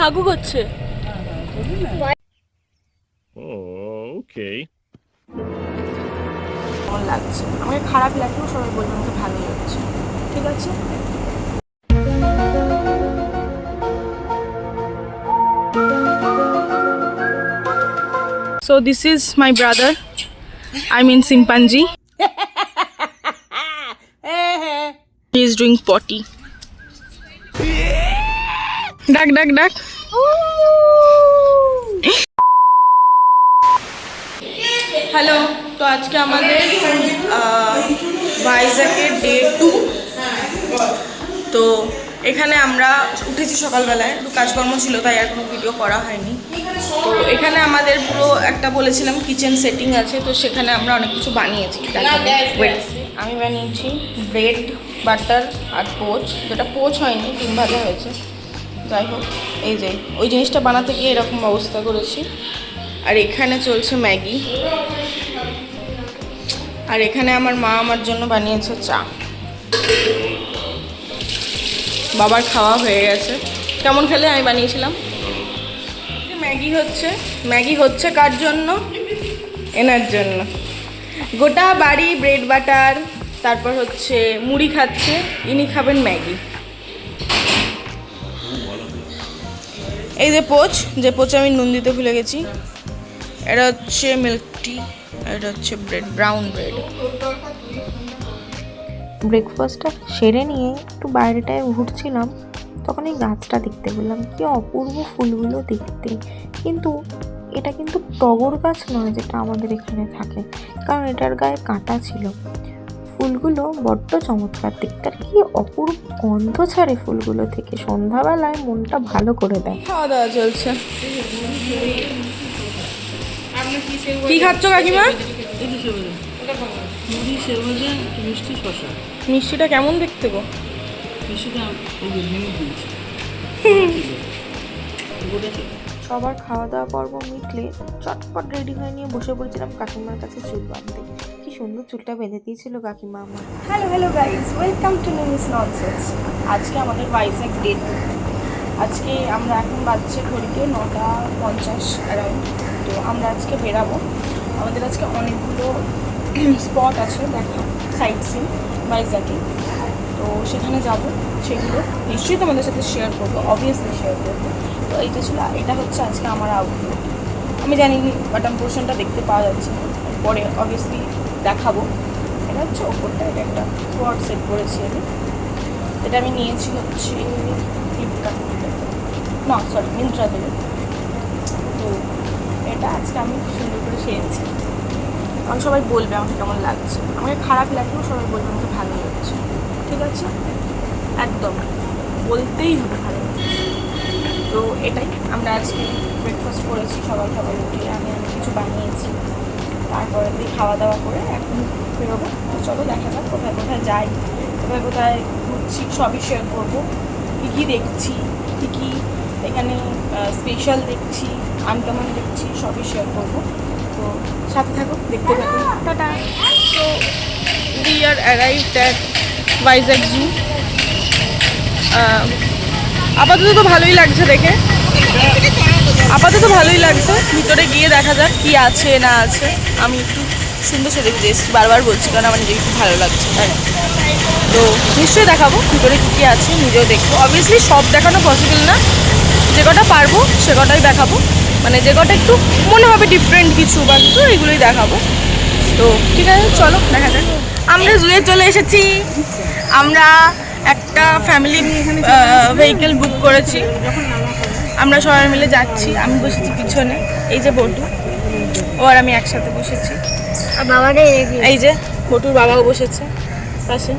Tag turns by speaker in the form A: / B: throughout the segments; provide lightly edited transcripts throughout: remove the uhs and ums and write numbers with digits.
A: হাগু করছে।
B: ওকে,
A: কেমন লাগছে? আমাকে খারাপ লাগলেও সবাই বলবে আমাকে ভালোই লাগছে, ঠিক আছে? So this is my brother. I mean chimpanzee. He is doing potty. Duck, duck, duck. Hello, তো আজকে আমাদের ভাইজ্যাকের ডে 2। তো এখানে আমরা উঠেছি সকালবেলায়, একটু কাজকর্ম ছিল তাই আর কোনো ভিডিও করা হয়নি। তো এখানে আমাদের পুরো একটা বলেছিলাম কিচেন সেটিং আছে, তো সেখানে আমরা অনেক কিছু বানিয়েছি। আমি বানিয়েছি ব্রেড বাটার আর পোচ, যেটা পোচ হয়নি, ডিম ভাজা হয়েছে। যাই হোক, এই যে ওই জিনিসটা বানাতে গিয়ে এরকম অবস্থা করেছি। আর এখানে চলছে ম্যাগি। আর এখানে আমার মা আমার জন্য বানিয়েছে চা। বাবার খাওয়া হয়ে গেছে। কেমন খেলে? আমি বানিয়েছিলাম। ম্যাগি হচ্ছে কার জন্য? এনার জন্য। গোটা বাড়ি ব্রেড বাটার, তারপর হচ্ছে মুড়ি খাচ্ছে, ইনি খাবেন ম্যাগি। এই যে পোচ আমি নুন দিতে ভুলে গেছি। এটা হচ্ছে মিল্ক টি, এটা হচ্ছে ব্রেড, ব্রাউন ব্রেড।
C: ব্রেকফাস্টটা সেরে নিয়ে একটু বাইরেটায় ঘুরছিলাম, তখন এই গাছটা দেখতে পেলাম। কি অপূর্ব ফুলগুলো দেখতে। কিন্তু এটা কিন্তু টগর গাছ নয়, যেটা আমাদের এখানে থাকে, কারণ এটার গায়ে কাঁটা ছিল। ফুলগুলো বড্ড চমৎকার দেখতে, আর কি অপূর্ব গন্ধ ছাড়ে ফুলগুলো থেকে। সন্ধ্যাবেলায় মনটা ভালো করে দেয়।
A: খাওয়া দাওয়া চলছে। কি খাচ্ছ কাকিমা? মিষ্টিটা কেমন দেখতে গো?
C: সবার খাওয়া দাওয়া পর্ব মিটলে চটপট রেডি হয়ে নিয়ে বসে পড়েছিলাম কাকিমার কাছে চুল বাঁধতে। কি সুন্দর চুলটা বেঁধে দিয়েছিল কাকিমা আমার।
A: Hello guys, welcome to news nonsense. আজকে আমাদের ভাইজ্যাক ডে 2। আজকে আমরা এখন বাজছে ঘড়িতে 9:50 অ্যারাউন্ড। তো আমরা আজকে বেরাবো। আমাদের আজকে অনেকগুলো স্পট আছে দেখা, সাইট সিন ভাইজ্যাকে। তো সেখানে যাব, সেগুলো নিশ্চয়ই তোমাদের সাথে শেয়ার করবো, অবভিয়াসলি শেয়ার করবো। তো এইটা ছিল, এটা হচ্ছে আজকে আমার আউটফিট। আমি জানি বাটন পোর্শনটা দেখতে পাওয়া যাচ্ছে না, পরে অবভিয়াসলি দেখাবো। এটা হচ্ছে ওপরটা, এটা একটা কোয়ার্ড সেট করেছি আমি। এটা আমি নিয়েছি হচ্ছে ফ্লিপকার্ট থেকে, না সরি মিন্ত্রা থেকে। তো এটা আজকে আমি সুন্দর করে সেরেছি। আমাকে সবাই বলবে আমাকে কেমন লাগছে। আমাকে খারাপ লাগলেও সবাই বলবে আমাকে ভালো লাগছে, ঠিক আছে? একদম বলতেই হবে ভালো লাগছে। তো এটাই আমরা আজকে ব্রেকফাস্ট করেছি, সকাল উঠে আমি কিছু বানিয়েছি। তারপরে দিয়ে খাওয়া দাওয়া করে এখন বেরোবো। তো চলো দেখা যাক কোথায় কোথায় যাই, কোথায় ঘুরছি, সবই শেয়ার করবো। কী দেখছি, কী এখানে স্পেশাল দেখছি, আনকমন দেখছি, সবই শেয়ার করবো। তো সাথে থাকো, দেখতে থাকো। টাটা। তো we are arrived at Vizag zoo. আপাতত তো ভালোই লাগছে দেখে, ভিতরে গিয়ে দেখা যাক কি আছে না আছে। আমি একটু সুন্দর সেজে এসেছি, বারবার বলছি, কারণ আমার নিজেকে একটু ভালো লাগছে তাই। তো নিশ্চয়ই দেখাবো ভিতরে কী আছে, নিজেও দেখবো। অবভিয়াসলি সব দেখানো পসিবল না, যে কটা পারবো সে কটাই দেখাবো। মানে যে কটা একটু মনে হবে ডিফারেন্ট কিছু বা কিছু, এগুলোই দেখাবো। তো ঠিক আছে, চলো দেখা যাক। আমরা জুয়ে চলে এসেছি। আমরা একটা ফ্যামিলি ভেহিকেল বুক করেছি, আমরা সবাই মিলে যাচ্ছি। আমি বসেছি পিছনে, এই যে বটু ও আর আমি একসাথে বসেছি। এই যে বটুর বাবাও বসেছে পাশে।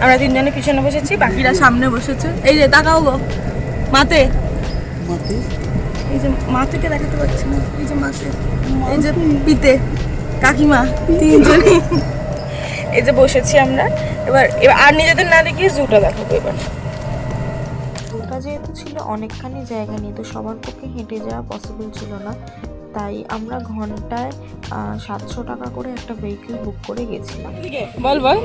A: আমরা তিনজনে পিছনে বসেছি, বাকিরা সামনে বসেছে। এই যে তাকাও গো মাতে, এই যে মাতেকে দেখাতে পারছি না, এই যে মাতে, এই যে পিতে, কাকিমা, তিনজনই এই যে বসেছি আমরা। এবার আর নিজেদের না দেখিয়ে জুটা দেখাবো এবার।
C: জুটা যেহেতু ছিল অনেকখানি জায়গা নিয়ে, তো সবার পক্ষে হেঁটে যাওয়া পসিবল ছিল না, তাই আমরা ঘন্টায় 700 টাকা করে একটা ভেহিকেল বুক করে গেছিলাম।
A: বল বল।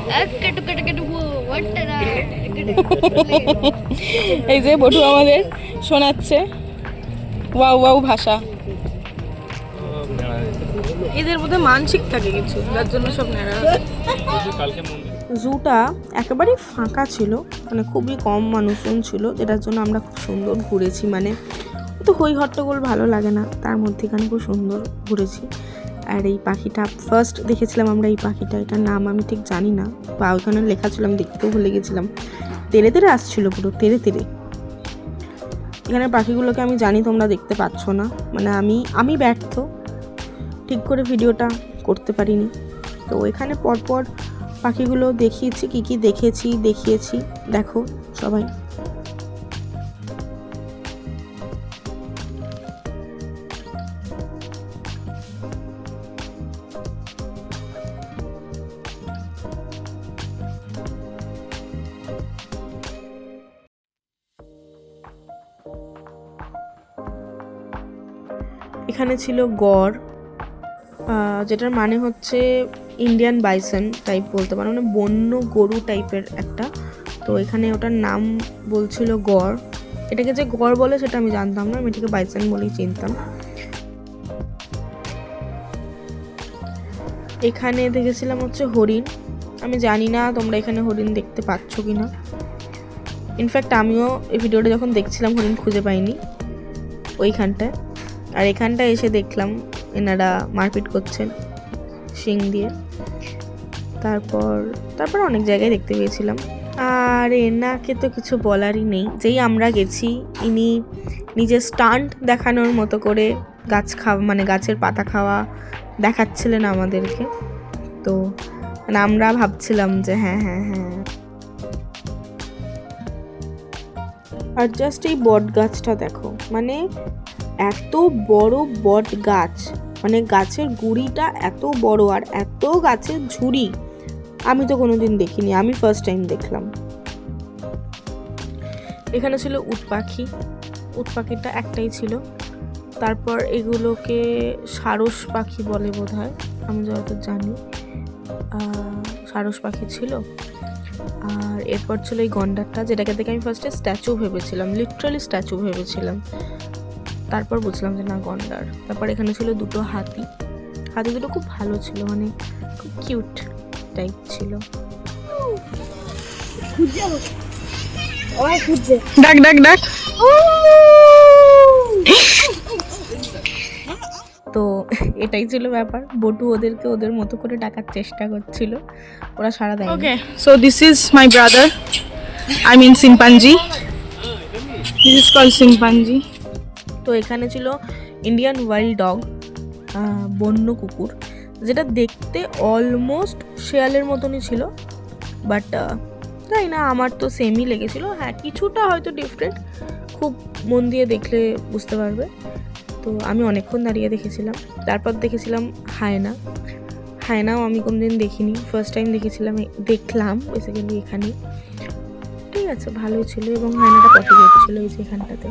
A: এই যে বটু আমাদের শোনাচ্ছে ওয়াও ওয়াও ভাষা। এদের মধ্যে মানসিক থাকে কিছু, যার জন্য সব নেড়া।
C: জুটা একেবারেই ফাঁকা ছিল, মানে খুবই কম মানুষজন ছিল, যেটার জন্য আমরা খুব সুন্দর ঘুরেছি। মানে তো হই হট্টগোল ভালো লাগে না, তার মধ্যেখানে খুব সুন্দর ঘুরেছি। আর এই পাখিটা ফার্স্ট দেখেছিলাম আমরা, এই পাখিটা, এটার নাম আমি ঠিক জানি না, বা ওইখানে লেখা ছিল আমি দেখতেও ভুলে গেছিলাম। তেরে তেরে আসছিল, পুরো তেরে তেরে। এখানে পাখিগুলোকে আমি জানি তোমরা দেখতে পাচ্ছ না, মানে আমি ব্যর্থ, ঠিক করে ভিডিওটা করতে পারিনি। তো এখানে পরপর পাখিগুলো দেখিয়েছি, কী কী দেখিয়েছি দেখো সবাই। এখানে ছিল গড়, যেটার মানে হচ্ছে ইন্ডিয়ান বাইসন টাইপ বলতে পারো, মানে বন্য গরু টাইপের একটা। তো এখানে ওটার নাম বলছিল গড়। এটাকে যে গড় বলে সেটা আমি জানতাম না, আমি এটাকে বাইসন বলেই চিনতাম। এখানে দেখেছিলাম হচ্ছে হরিণ। আমি জানি না তোমরা এখানে হরিণ দেখতে পাচ্ছ কি না। ইনফ্যাক্ট আমিও এই ভিডিওটা যখন দেখছিলাম হরিণ খুঁজে পাইনি ওইখানটায়। আর এখানটায় এসে দেখলাম এনারা মারপিট করছেন শিং দিয়ে। তারপর অনেক জায়গায় দেখতে পেয়েছিলাম। আর এনাকে তো কিছু বলারই নেই, যেই আমরা গেছি ইনি নিজের স্টান্ট দেখানোর মতো করে মানে গাছের পাতা খাওয়া দেখাচ্ছিলেন আমাদেরকে। তো মানে আমরা ভাবছিলাম যে হ্যাঁ। আর জাস্ট এই বট গাছটা দেখো, মানে এত বড় বট গাছ, মানে গাছের গুঁড়িটা এত বড় আর এত গাছের ঝুড়ি আমি তো কোনোদিন দেখিনি, আমি ফার্স্ট টাইম দেখলাম। এখানে ছিল উট পাখিটা একটাই ছিল। তারপর এগুলোকে সারস পাখি বলে বোধহয়, আমি যতদূর জানি সারস পাখি ছিল। আর এরপর ছিল এই গন্ডারটা, যেটাকে দেখে আমি ফার্স্টে স্ট্যাচু ভেবেছিলাম, লিটারালি স্ট্যাচু ভেবেছিলাম। তারপর বুঝলাম যে না, গন্ডার। তারপর এখানে ছিল দুটো হাতি দুটো খুব ভালো ছিল, মানে খুব কিউট টাইপ ছিল।
A: ডাক ডাক ডাক।
C: তো এটাই ছিল ব্যাপার। বটু ওদেরকে ওদের মতো করে ডাকার চেষ্টা করছিল, ওরা সাড়া দেয়।
A: Okay, so this is my brother, I mean chimpanzee. This is called chimpanzee.
C: তো এখানে ছিল ইন্ডিয়ান ওয়াইল্ড ডগ, বন্য কুকুর, যেটা দেখতে অলমোস্ট শেয়ালের মতনই ছিল, বাট তাই না, আমার তো সেমই লেগেছিল। হ্যাঁ, কিছুটা হয়তো ডিফারেন্ট, খুব মন দিয়ে দেখলে বুঝতে পারবে। তো আমি অনেকক্ষণ দাঁড়িয়ে দেখেছিলাম। তারপর দেখেছিলাম হায়নাও আমি কোনোদিন দেখিনি, ফার্স্ট টাইম দেখলাম বেসিক্যালি এখানে। ঠিক আছে, ভালোই ছিল, এবং হায়নাটা পটি করছিল এই যে এখানটাতে।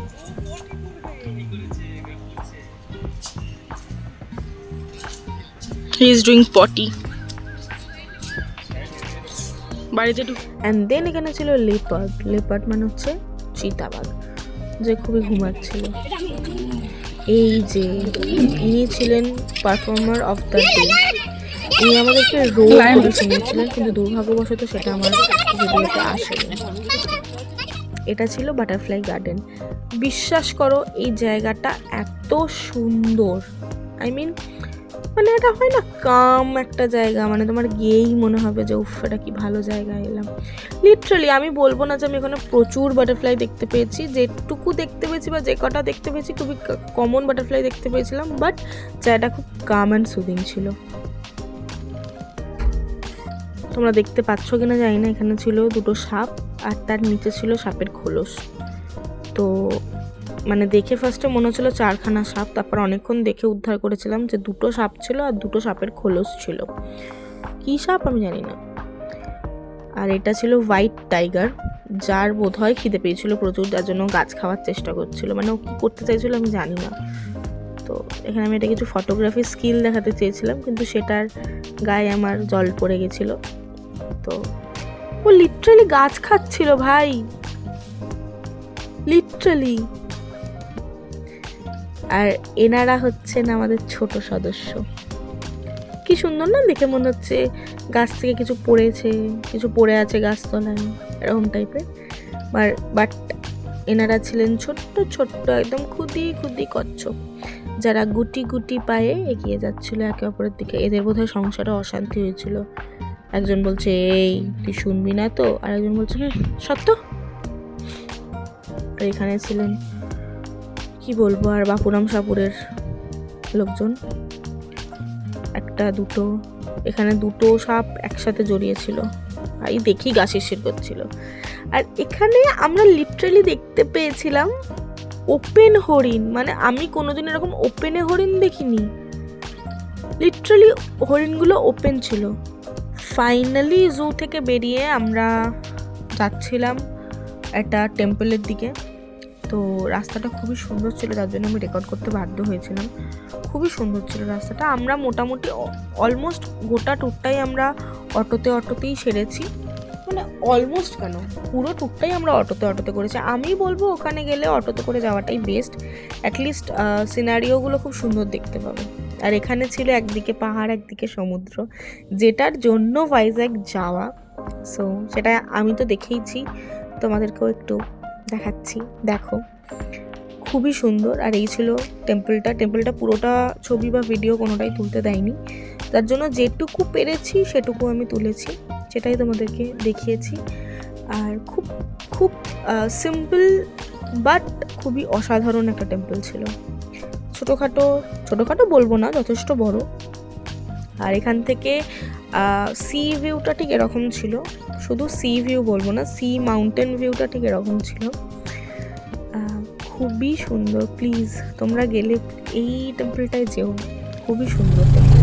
A: He is doing potty. বাড়িতে
C: অ্যান্ড দেন এখানে ছিল লেপার্ড মানে হচ্ছে চিতাবাঘ, যে খুবই ঘুমাচ্ছিল। এই যে ইনি ছিলেন পারফর্মার অফ দ্য ডে, ইনি আমাদেরকে রোল করে শুনিয়েছিলেন, কিন্তু দুর্ভাগ্যবশত সেটা আমার ভিডিওতে আসেনি। এটা ছিল বাটারফ্লাই গার্ডেন। বিশ্বাস করো এই জায়গাটা এত সুন্দর, আই মিন মানে এটা হয় না কাম একটা জায়গা, মানে তোমার গিয়েই মনে হবে যে উফ, এটা কি ভালো জায়গায় এলাম। লিটারালি আমি বলবো না যে আমি এখানে প্রচুর বাটারফ্লাই দেখতে পেয়েছি, যেটুকু দেখতে পেয়েছি বা যে কটা দেখতে পেয়েছি খুবই কমন বাটারফ্লাই দেখতে পেয়েছিলাম, বাট জায়গাটা খুব কাম অ্যান্ড সুদিং ছিল। তোমরা দেখতে পাচ্ছ কিনা জানি না, এখানে ছিল দুটো সাপ আর তার নিচে ছিল সাপের খোলস। তো মানে দেখে ফার্স্টে মনে হচ্ছিল 4খানা সাপ, তারপর অনেকক্ষণ দেখে উদ্ধার করেছিলাম যে দুটো সাপ ছিল আর দুটো সাপের খোলস ছিল। কী সাপ আমি জানি না। আর এটা ছিল হোয়াইট টাইগার, যার বোধহয় খিদে পেয়েছিল প্রচুর, যার জন্য গাছ খাওয়ার চেষ্টা করছিল, মানে ও কী করতে চাইছিল আমি জানি না। তো এখানে আমি এটা কিছু ফটোগ্রাফি স্কিল দেখাতে চেয়েছিলাম, কিন্তু সেটার গায়ে আমার জল পড়ে গেছিলো। তো ও লিটারালি গাছ খাচ্ছিল ভাই, লিটারালি। আর এনারা হচ্ছেন আমাদের ছোট সদস্য। কি সুন্দর না দেখে, মনে হচ্ছে গাছ থেকে কিছু পড়েছে, কিছু পড়ে আছে গাছতলায়, এরকম টাইপের। বাট এনারা ছিলেন ছোট্ট ছোট্ট একদম খুদি খুদি কচ্ছপ, যারা গুটি গুটি পায়ে এগিয়ে যাচ্ছিল একে অপরের দিকে। এদের বোধহয় সংসারে অশান্তি হয়েছিল। একজন বলছে এই তুই শুনবি না তো, আর একজন বলছে সত্য। আর এখানে ছিলেন কি বলবো আর বাপুরাম সাপুরের লোকজন, একটা দুটো, এখানে দুটো সাপ একসাথে জড়িয়েছিল ভাই, দেখি গা শিরশির করছিল। আর এখানে আমরা লিটারালি দেখতে পেয়েছিলাম ওপেন হরিণ, মানে আমি কোনোদিন এরকম ওপেনে হরিণ দেখিনি। লিটারালি হরিণগুলো ওপেন ছিল। ফাইনালি জু থেকে বেরিয়ে আমরা যাচ্ছিলাম একটা টেম্পলের দিকে। তো রাস্তাটা খুবই সুন্দর ছিল, যার জন্য আমি রেকর্ড করতে বাধ্য হয়েছিলাম। খুবই সুন্দর ছিল রাস্তাটা। আমরা মোটামুটি অলমোস্ট গোটা ট্যুরটাই আমরা অটোতেই সেরেছি, মানে অলমোস্ট কেন পুরো ট্যুরটাই আমরা অটোতে করেছি। আমি বলবো ওখানে গেলে অটোতে করে যাওয়াটাই বেস্ট, অ্যাটলিস্ট সিনারিওগুলো খুব সুন্দর দেখতে পাবে। আর এখানে ছিল একদিকে পাহাড় একদিকে সমুদ্র, যেটার জন্য ভাইজ্যাক যাওয়া। সো সেটা আমি তো দেখেইছি, তোমাদেরকেও একটু দেখাচ্ছি, দেখো খুবই সুন্দর। আর এই ছিল টেম্পলটা পুরোটা ছবি বা ভিডিও কোনোটাই তুলতে দেয়নি, তার জন্য যেটুকু পেরেছি সেটুকু আমি তুলেছি, সেটাই তোমাদেরকে দেখিয়েছি। আর খুব খুব সিম্পল বাট খুবই অসাধারণ একটা টেম্পল ছিল। ছোটোখাটো বলবো না, যথেষ্ট বড়। আর এখান থেকে সি ভিউটা ঠিক এরকম ছিল, শুধু সি ভিউ বলবো না, সি মাউন্টেন ভিউটা ঠিক এরকম ছিল। খুবই সুন্দর, প্লিজ তোমরা গেলে এই টেম্পলটায় যেও, খুবই সুন্দর টেম্পল।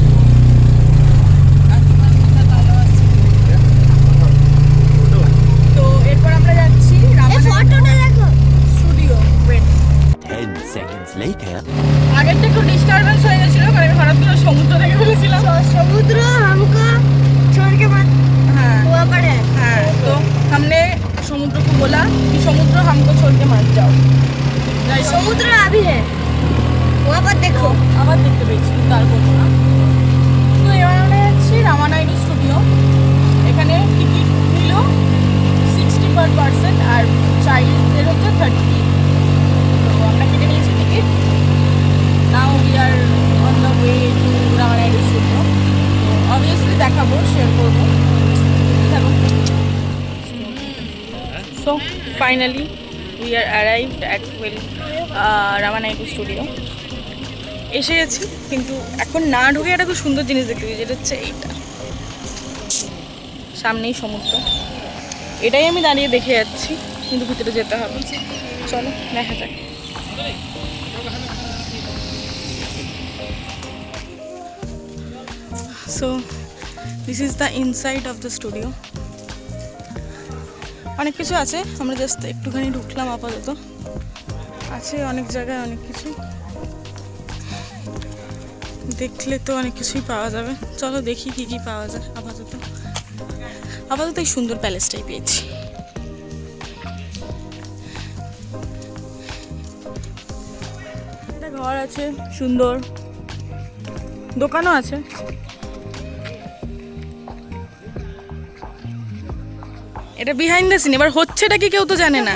A: তো এরপর আমরা যাচ্ছি স্টুডিও। আগেরটা একটু ডিস্টারবেন্স হয়ে গেছিল, কারণ হঠাৎ করে সমুদ্র থেকে বলেছিলাম
D: समुद्र हमको छोड़ के मत वहाँ पर है।
A: হ্যাঁ, তো हमने সমুদ্র को बोला कि समुद्र हमको छोड़ के मत जाओ।
D: समुद्र अभी है वहाँ पर देखो।
A: আবার দেখতে পেয়েছি, কিন্তু আর বলবো না। তো এবার আমরা যাচ্ছি রামানাইডু স্টুডিও। এখানে টিকিট নিল 60 per person আর চাইল্ডদের হচ্ছে 30। তো আমরা কেটে নিয়েছি টিকিট। Now we are on the way to Ramanaidu studio. তো অবভিয়াসলি দেখাবো, শেয়ার করবো। So finally we are arrived at Ramanaidu studio. এসে গেছি, কিন্তু এখন না ঢুকে একটা খুব সুন্দর জিনিস দেখতে পেয়েছি, যেটা হচ্ছে এইটা, সামনেই সমুদ্র। এটাই আমি দাঁড়িয়ে দেখে যাচ্ছি, কিন্তু ভিতরে যেতে হবে। চলো দেখা যাক। So this is the inside of the studio. অনেক কিছু আছে, আমরা জাস্ট একটুখানি ঢুকলাম আপাতত। আছে অনেক জায়গায় অনেক কিছু, দেখলে তো অনেক কিছুই পাওয়া যাবে। চলো দেখি কি কি পাওয়া যায়। আপাতত এই সুন্দর প্যালেসটাই পেয়েছি। একটা ঘর আছে সুন্দর, দোকানও আছে। এটা বিহাইন্ড দ্য সিন। এবার হচ্ছেটা কি কেউ তো জানে না।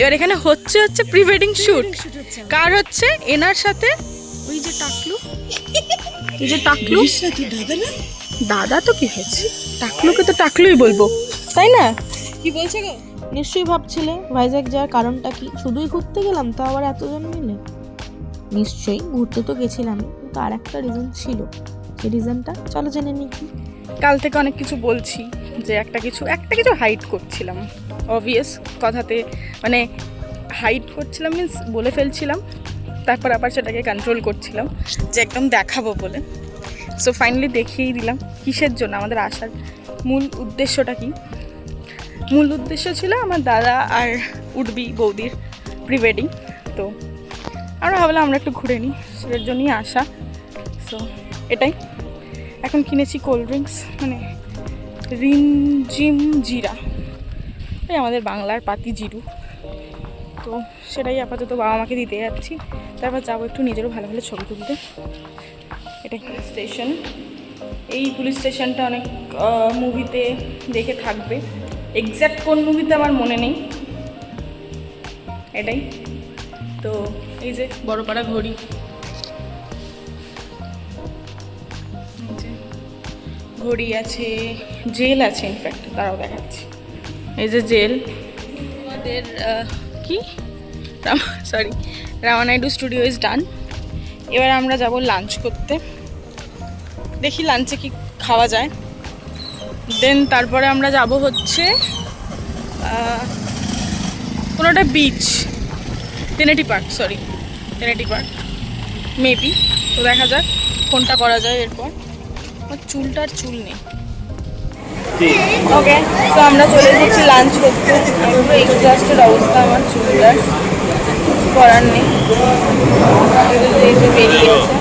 A: এবার এখানে হচ্ছে প্রি ওয়েডিং শুট। কার হচ্ছে? এনার সাথে ওই যে টাকলু, এই যে টাকলু। দাদা তো কি হয়েছে, টাকলুকে তো টাকলুই বলবো, তাই না? কি বলছে গো?
C: নিশ্চয়ই ভাবছিলে ভাইজ্যাক যাওয়ার কারণটা কি, শুধুই ঘুরতে গেলাম তো আবার এতজন মিলে? নিশ্চয়ই ঘুরতে তো গেছিলাম, কিন্তু আর একটা রিজন ছিল। সেই রিজনটা চলো জেনে নিই কি।
A: কাল থেকে অনেক কিছু বলছি যে একটা কিছু হাইড করছিলাম, অবভিয়াস কথাতে, মানে হাইড করছিলাম মিন্স বলে ফেলছিলাম, তারপর আবার সেটাকে কন্ট্রোল করছিলাম যে একদম দেখাবো বলে। সো ফাইনালি দেখিয়েই দিলাম কিসের জন্য আমাদের আসার মূল উদ্দেশ্যটা কি। মূল উদ্দেশ্য ছিল আমার দাদা আর উডবি বৌদির প্রি ওয়েডিং। তো আমরা ভাবলাম আমরা একটু ঘুরে নিই, সেটার জন্যই আসা। সো এটাই, এখন কিনেছি কোল্ড ড্রিঙ্কস, মানে রিমঝিম জিরা, এই আমাদের বাংলার পাতি জিরু। তো সেটাই আপাতত বাবা মাকে দিতে যাচ্ছি, তারপর যাবো একটু নিজেরও ভালো ভালো ছবি তুলতে। এটাই পুলিশ স্টেশন। এই পুলিশ স্টেশনটা অনেক মুভিতে দেখে থাকবে, এক্স্যাক্ট কোন মুভিতে আমার মনে নেই। এটাই তো, এই যে বড়পাড়া ঘড়ি, ঘড়ি আছে, জেল আছে, ইনফ্যাক্ট তারাও দেখাচ্ছি। এই যে জেল আমাদের কি sorry Ramanaidu studio is done. এবার আমরা যাব লাঞ্চ করতে, দেখি লাঞ্চে কি খাওয়া যায়। দেন তারপরে আমরা যাব হচ্ছে কোনো একটা beach, Tenneti park, Tenneti park maybe. তো দেখা যাক কোনটা করা যায়। এরপর আমার চুলটার চুল নেই। ওকে, তো আমরা চলে এসেছি লাঞ্চ করতে। পুরো এক্সস্টেড অবস্থা আমার চুলটার, কিছু করার নেই, বেরিয়েছে,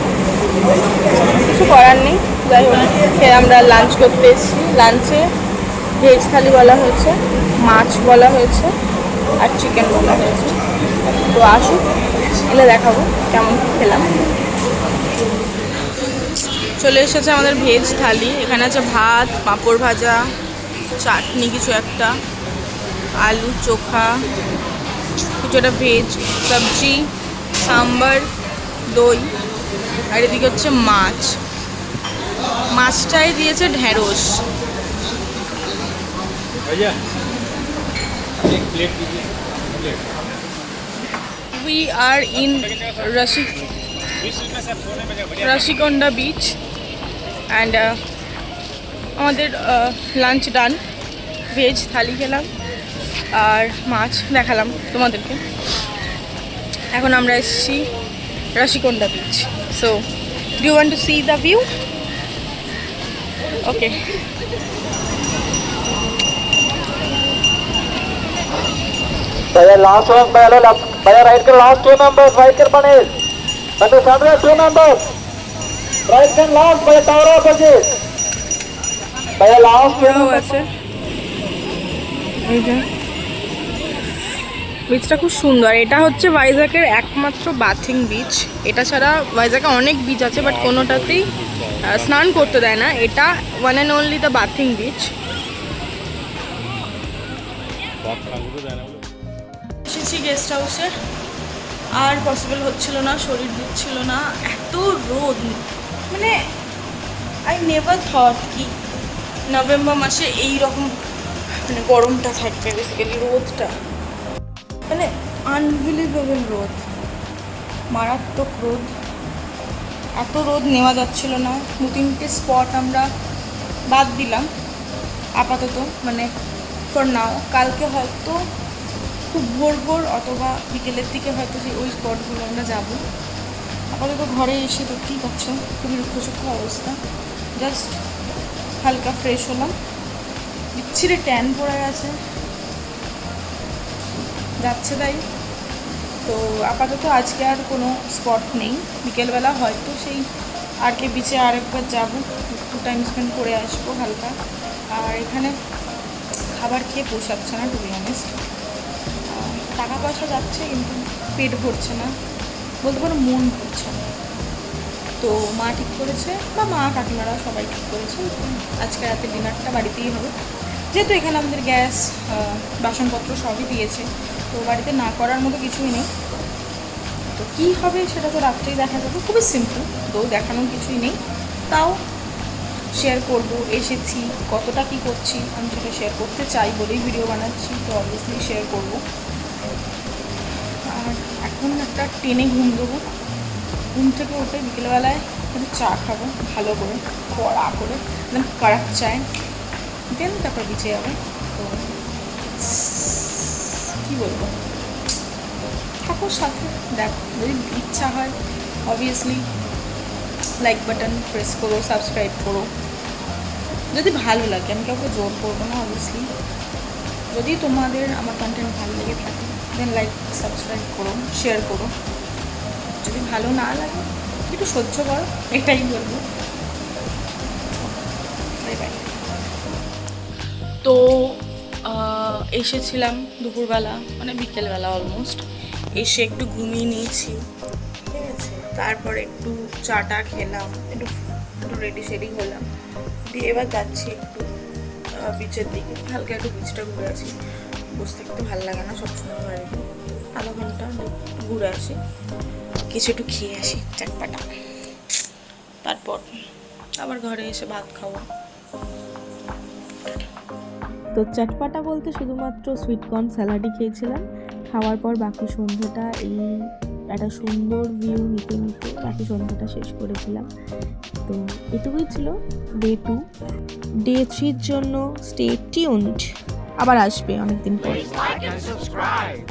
A: কিছু করার নেই। যাই হোক, খেয়ে আমরা লাঞ্চ করতে এসেছি। লাঞ্চে ভেজ থালি বলা হয়েছে, মাছ বলা হয়েছে, আর চিকেন বলা হয়েছে। তো আসুক, এলে দেখাবো কেমন খেলাম। চলে এসেছে আমাদের ভেজ থালি। এখানে আছে ভাত, পাঁপড় ভাজা, চাটনি কিছু একটা, আলু চোখা, কিছু একটা ভেজ সবজি, সাম্বার, দই, আর এদিকে হচ্ছে মাছ। মাছটাই দিয়েছে ঢেঁড়স। We are in Rashikonda beach and আমাদের লাঞ্চ ডান। ভেজ থালি খেলাম আর মাছ দেখালাম তোমাদেরকে। এখন আমরা এসেছি Rushikonda beach. So do you want to see the view? Okay,
E: भैया लास्ट वन भैया राइट कर लास्ट 2 नंबर राइट कर बने बने सामने 2 नंबर राइट कर लास्ट भैया टावर बजे भैया लास्ट
A: ঘোরাও আছে। এই যে বিচটা খুব সুন্দর। এটা হচ্ছে ভাইজ্যাকের একমাত্র বাথিং বিচ। এটা ছাড়া ভাইজ্যাকে অনেক বিচ আছে, বাট কোনোটাতেই স্নান করতে দেয় না। এটা one and only the bathing beach. এসেছি গেস্ট হাউসে, আর পসিবল হচ্ছিল না, শরীর দিচ্ছিল না, এত রোদ। মানে আই নেভার থট কি নভেম্বর মাসে এই রকম মানে গরমটা থাকবে, বেসিক্যালি রোদটা মানে আনবিলিভেবল রোদ, মারাত্মক রোদ। এত রোদ নেওয়া যাচ্ছিল না। 2-3টে স্পট আমরা বাদ দিলাম আপাতত, মানে ফর নাও। কালকে হয়তো খুব ভোর অথবা বিকেলের দিকে হয়তো যে ওই স্পটগুলো আমরা যাবো। আপাতত ঘরে এসে দেখতেই পাচ্ছ খুবই রুক্ষসুক্ষ অবস্থা। জাস্ট হালকা ফ্রেশ হলাম, বিচ্ছিরে ট্যান পড়ে গেছে, যাচ্ছে তাই। তো আপাতত আজকে আর কোনো স্পট নেই। বিকেলবেলা হয়তো সেই আর কে বিচে আরেকবার যাবো, একটু টাইম স্পেন্ড করে আসবো হালকা। আর এখানে খাবার খেয়ে পোষাচ্ছে না, টু বি অনেস্ট। টাকা পয়সা যাচ্ছে কিন্তু পেট ভরছে না, বলতে পারো মন ভরছে না। তো মা ঠিক করেছে, বা মা কাকিমারা সবাই ঠিক করেছে, আজকে রাতে ডিনারটা বাড়িতেই হবে। যেহেতু এখানে আমাদের গ্যাস বাসনপত্র সবই দিয়েছে, তো বাড়িতে না করার মতো কিছুই নেই। তো কী হবে সেটা তো রাত্রেই দেখা যাবে। খুবই সিম্পল, তো দেখানোর কিছুই নেই, তাও শেয়ার করব। এসেছি কতটা কী করছি আমি সেটা শেয়ার করতে চাই বলেই ভিডিও বানাচ্ছি, তো অবভিয়াসলি শেয়ার করব। আর এখন একটা টেনে ঘুম দেবো। ঘুম থেকে উঠে বিকেলবেলায় একটু চা খাবো ভালো করে, কড়া করে, একদম কড়া চায়, দেন তারপর বিছে যাবো। তো কী বলবো, থাকো সাথে, দেখো। যদি ইচ্ছা হয় অবভিয়াসলি লাইক বাটন প্রেস করো, সাবস্ক্রাইব করো। যদি ভালো লাগে, আমি কাউকে জোর করবো না অবভিয়াসলি। যদি তোমাদের আমার কন্টেন্ট ভালো লেগে থাকে দেন লাইক সাবস্ক্রাইব করো, শেয়ার করো। যদি ভালো না লাগে একটু সহ্য করো, এটাই বলবো। Bye bye. তো এসেছিলাম দুপুরবেলা, মানে বিকেলবেলা অলমোস্ট, এসে একটু ঘুমিয়ে নিয়েছি, ঠিক আছে। তারপরে একটু চাটা খেলাম, একটু রেডি শেডি হলাম, দিয়ে এবার যাচ্ছি একটু বিচের দিকে, হালকা একটু বিচটা ঘুরে আসি। বসে থাকতে ভালো লাগে না সবসময় বাড়িতে, আধা ঘন্টা ঘুরে আসি, কিছু একটু খেয়ে আসি চাটপাটা, তারপর আবার ঘরে এসে ভাত খাবো।
C: তো চটপাটা বলতে শুধুমাত্র সুইটকর্ন স্যালাডই খেয়েছিলাম। খাওয়ার পর বাকি সন্ধ্যাটা এই একটা সুন্দর ভিউ নিতে নিতে বাকি সন্ধ্যাটা শেষ করেছিলাম। তো এটুকুই ছিল ডে 2। ডে 3-র জন্য স্টে টিউনড, আবার আসবে অনেকদিন পর।
F: Like and subscribe.